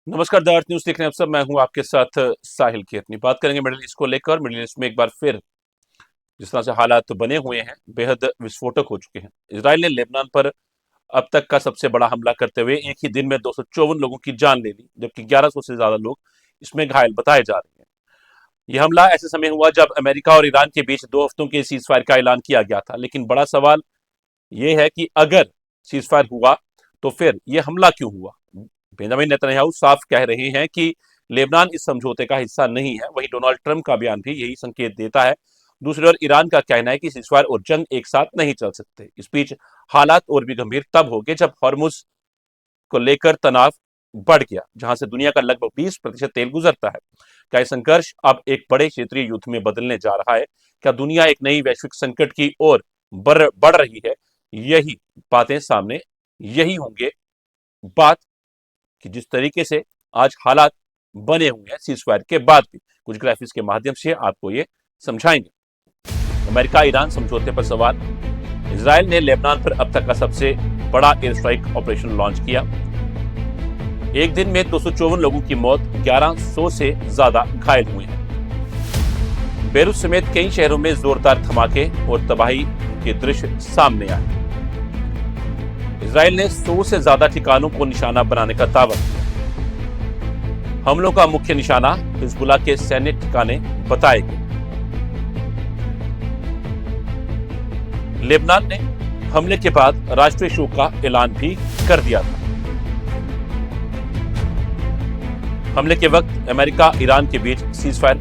नमस्कार, the earth news देख रहे हैं आप सब। मैं हूं आपके साथ साहिल की अपनी बात करेंगे मिडिल ईस्ट को लेकर। मिडिल ईस्ट में एक बार फिर जिस तरह से हालात बने हुए हैं, बेहद विस्फोटक हो चुके हैं। इसराइल ने लेबनान पर अब तक का सबसे बड़ा हमला करते हुए एक ही दिन में 254 लोगों की जान ले ली, जबकि 1100 से ज्यादा लोग इसमें घायल बताए जा रहे हैं। यह हमला ऐसे समय हुआ जब अमेरिका और ईरान के बीच 2 हफ्तों के सीज फायर का ऐलान किया गया था, लेकिन बड़ा सवाल यह है कि अगर सीज फायर हुआ तो फिर यह हमला क्यों हुआ। बेंजामिन नेतन्याहू साफ कह रहे हैं कि लेबनान इस समझौते का हिस्सा नहीं है। वहीं डोनाल्ड ट्रंप का बयान भी यही संकेत देता है। दूसरी ओर ईरान का कहना है कि सीजफायर और जंग एक साथ नहीं चल सकते। इस बीच हालात और भी गंभीर तब हो गए जब हॉर्मुज को लेकर तनाव बढ़ गया, जहां से दुनिया का लगभग 20% तेल गुजरता है। क्या यह संघर्ष अब एक बड़े क्षेत्रीय युद्ध में बदलने जा रहा है? क्या दुनिया एक नई वैश्विक संकट की ओर बढ़ रही है? यही बातें सामने यही होंगे बात कि जिस तरीके से आज हालात बने हुए हैं सीजफायर के बाद भी, कुछ ग्राफिक्स के माध्यम से आपको ये समझाएंगे। अमेरिका ईरान समझौते पर सवाल। इजराइल ने लेबनान पर अब तक का सबसे बड़ा एयर स्ट्राइक ऑपरेशन लॉन्च किया। एक दिन में 254 लोगों की मौत, 1100 से ज्यादा घायल हुए हैं। बेरूत समेत कई शहरों में जोरदार धमाके और तबाही के दृश्य सामने आए। इजराइल ने 100 से ज्यादा ठिकानों को निशाना बनाने का दावा किया। हमलों का मुख्य निशाना हिजबुल्लाह के सैन्य ठिकाने बताए गए। लेबनान ने हमले के बाद राष्ट्रीय शोक का ऐलान भी कर दिया था। हमले के वक्त अमेरिका ईरान के बीच सीजफायर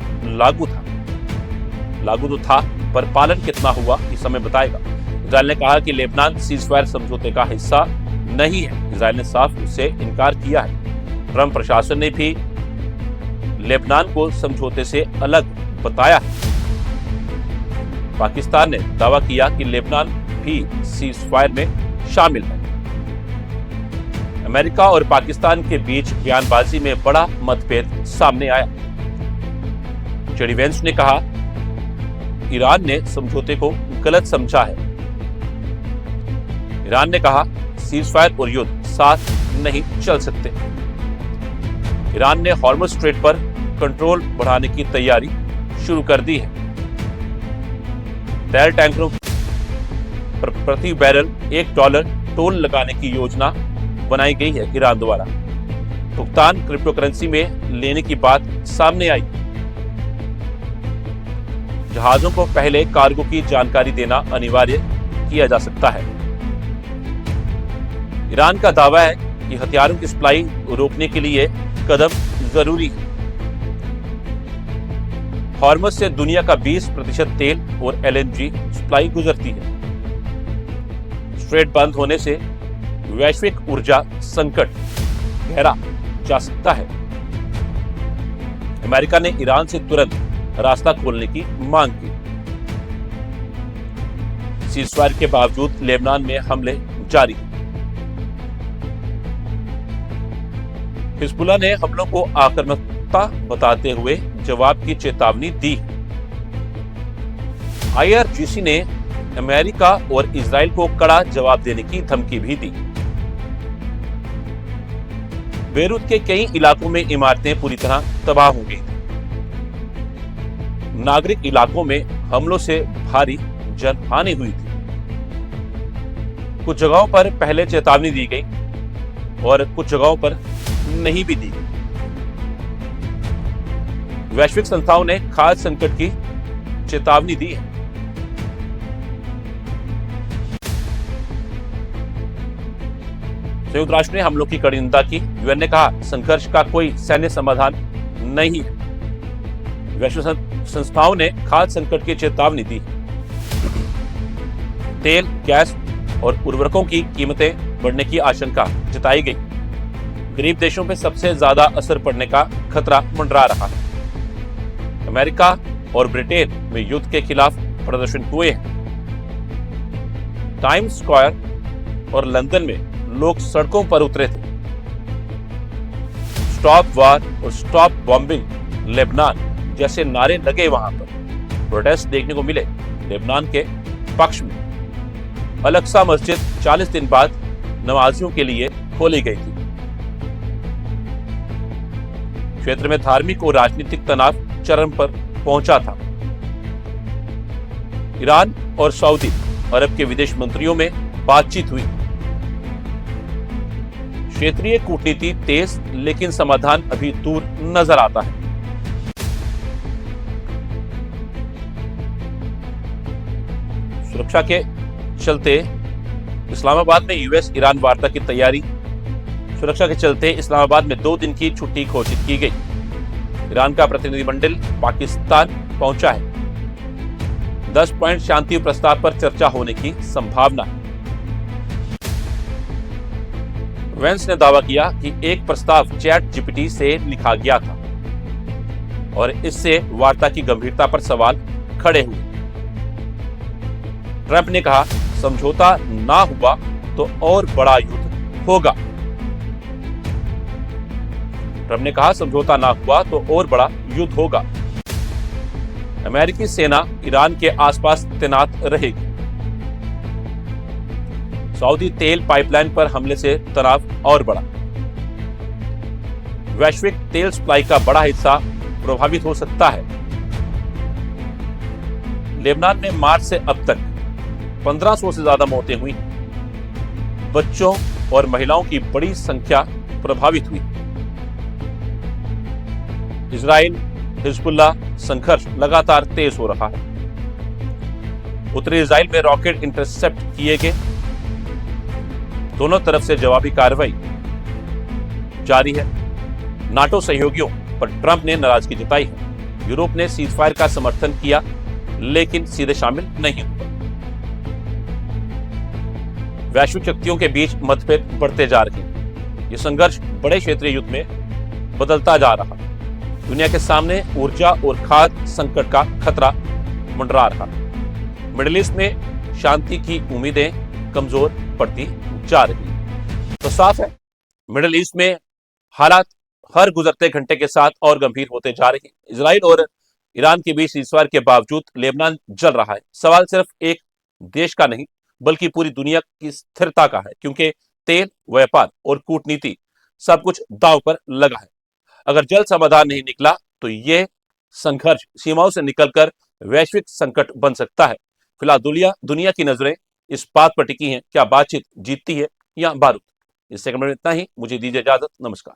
लागू तो था, पर पालन कितना हुआ इस समय बताएगा। इजराइल ने कहा कि लेबनान सीजफायर समझौते का हिस्सा नहीं है। इजराइल ने साफ उससे इनकार किया है। ट्रंप प्रशासन ने भी लेबनान को समझौते से अलग बताया है। पाकिस्तान ने दावा किया कि लेबनान भी सीजफायर में शामिल है। अमेरिका और पाकिस्तान के बीच बयानबाजी में बड़ा मतभेद सामने आया। जेडी वेंस ने कहा ईरान ने समझौते को गलत समझा है। ईरान ने कहा सीजफायर और युद्ध साथ नहीं चल सकते। ईरान ने हॉर्मुज स्ट्रेट पर कंट्रोल बढ़ाने की तैयारी शुरू कर दी है। तेल टैंकरों पर प्रति बैरल $1 टोल लगाने की योजना बनाई गई है ईरान द्वारा। भुगतान क्रिप्टो करेंसी में लेने की बात सामने आई। जहाजों को पहले कार्गो की जानकारी देना अनिवार्य किया जा सकता है। ईरान का दावा है कि हथियारों की सप्लाई रोकने के लिए कदम जरूरी है। हॉर्मुज से दुनिया का 20% तेल और एलएनजी सप्लाई गुजरती है। स्ट्रेट बंद होने से वैश्विक ऊर्जा संकट गहरा जा सकता है। अमेरिका ने ईरान से तुरंत रास्ता खोलने की मांग की। सीजफायर के बावजूद लेबनान में हमले जारी हैं। हिजबुल्लाह ने हमलों को आक्रामकता बताते हुए जवाब की चेतावनी दी। आईआरजीसी ने अमेरिका और इजराइल को कड़ा जवाब देने की धमकी भी दी। बेरूत के कई इलाकों में इमारतें पूरी तरह तबाह हो गई थी। नागरिक इलाकों में हमलों से भारी जनहानि हुई थी। कुछ जगहों पर पहले चेतावनी दी गई और कुछ जगहों पर नहीं भी दी गई। वैश्विक संस्थाओं ने खाद्य संकट की चेतावनी दी है। संयुक्त राष्ट्र ने हमलों की कड़ी निंदा की। यूएन ने कहा संघर्ष का कोई सैन्य समाधान नहीं है। वैश्विक संस्थाओं ने खाद्य संकट की चेतावनी दी। तेल, गैस और उर्वरकों की कीमतें बढ़ने की आशंका जताई गई। गरीब देशों पर सबसे ज्यादा असर पड़ने का खतरा मंडरा रहा है। अमेरिका और ब्रिटेन में युद्ध के खिलाफ प्रदर्शन हुए हैं। टाइम्स स्क्वायर और लंदन में लोग सड़कों पर उतरे थे। स्टॉप वार और स्टॉप बॉम्बिंग लेबनान जैसे नारे लगे। वहां पर प्रोटेस्ट देखने को मिले लेबनान के पक्ष में। अल-अक्सा मस्जिद 40 दिन बाद नमाजियों के लिए खोली गई थी। क्षेत्र में धार्मिक और राजनीतिक तनाव चरम पर पहुंचा था। ईरान और सऊदी अरब के विदेश मंत्रियों में बातचीत हुई। क्षेत्रीय कूटनीति तेज, लेकिन समाधान अभी दूर नजर आता है। सुरक्षा के चलते इस्लामाबाद में यूएस ईरान वार्ता की तैयारी। सुरक्षा के चलते इस्लामाबाद में 2 दिन की छुट्टी घोषित की गई। ईरान का प्रतिनिधिमंडल पाकिस्तान पहुंचा है। 10 पॉइंट शांति प्रस्ताव पर चर्चा होने की संभावना। वेंस ने दावा किया कि एक प्रस्ताव चैट जीपीटी से लिखा गया था और इससे वार्ता की गंभीरता पर सवाल खड़े हुए। ट्रंप ने कहा, समझौता ना हुआ तो और बड़ा युद्ध होगा। ट्रंप ने कहा, समझौता ना हुआ तो और बड़ा युद्ध होगा। अमेरिकी सेना ईरान के आसपास तैनात रहेगी। सऊदी तेल पाइपलाइन पर हमले से तनाव और बढ़ा। वैश्विक तेल सप्लाई का बड़ा हिस्सा प्रभावित हो सकता है। लेबनान में मार्च से अब तक 1500 से ज्यादा मौतें हुई। बच्चों और महिलाओं की बड़ी संख्या प्रभावित हुई। इजराइल हिजबुल्लाह संघर्ष लगातार तेज हो रहा है। उत्तरी इजराइल में रॉकेट इंटरसेप्ट किए गए। दोनों तरफ से जवाबी कार्रवाई जारी है। नाटो सहयोगियों पर ट्रंप ने नाराजगी जताई है। यूरोप ने सीजफायर का समर्थन किया, लेकिन सीधे शामिल नहीं हुआ। वैश्विक शक्तियों के बीच मतभेद बढ़ते जा रहे हैं। ये संघर्ष बड़े क्षेत्रीय युद्ध में बदलता जा रहा है। दुनिया के सामने ऊर्जा और खाद्य संकट का खतरा मंडरा रहा। मिडिल ईस्ट में शांति की उम्मीदें कमजोर पड़ती जा रही। तो साफ है, मिडिल ईस्ट में हालात हर गुजरते घंटे के साथ और गंभीर होते जा रहे हैं। इजराइल और ईरान के बीच सीजफायर के बावजूद लेबनान जल रहा है। सवाल सिर्फ एक देश का नहीं, बल्कि पूरी दुनिया की स्थिरता का है, क्योंकि तेल, व्यापार और कूटनीति सब कुछ दांव पर लगा है। अगर जल्द समाधान नहीं निकला तो यह संघर्ष सीमाओं से निकलकर वैश्विक संकट बन सकता है। फिलहाल दुनिया की नजरें इस बात पर टिकी हैं, क्या बातचीत जीतती है या बारूद। इस सेगमेंट में इतना ही। मुझे दीजिए इजाजत। नमस्कार।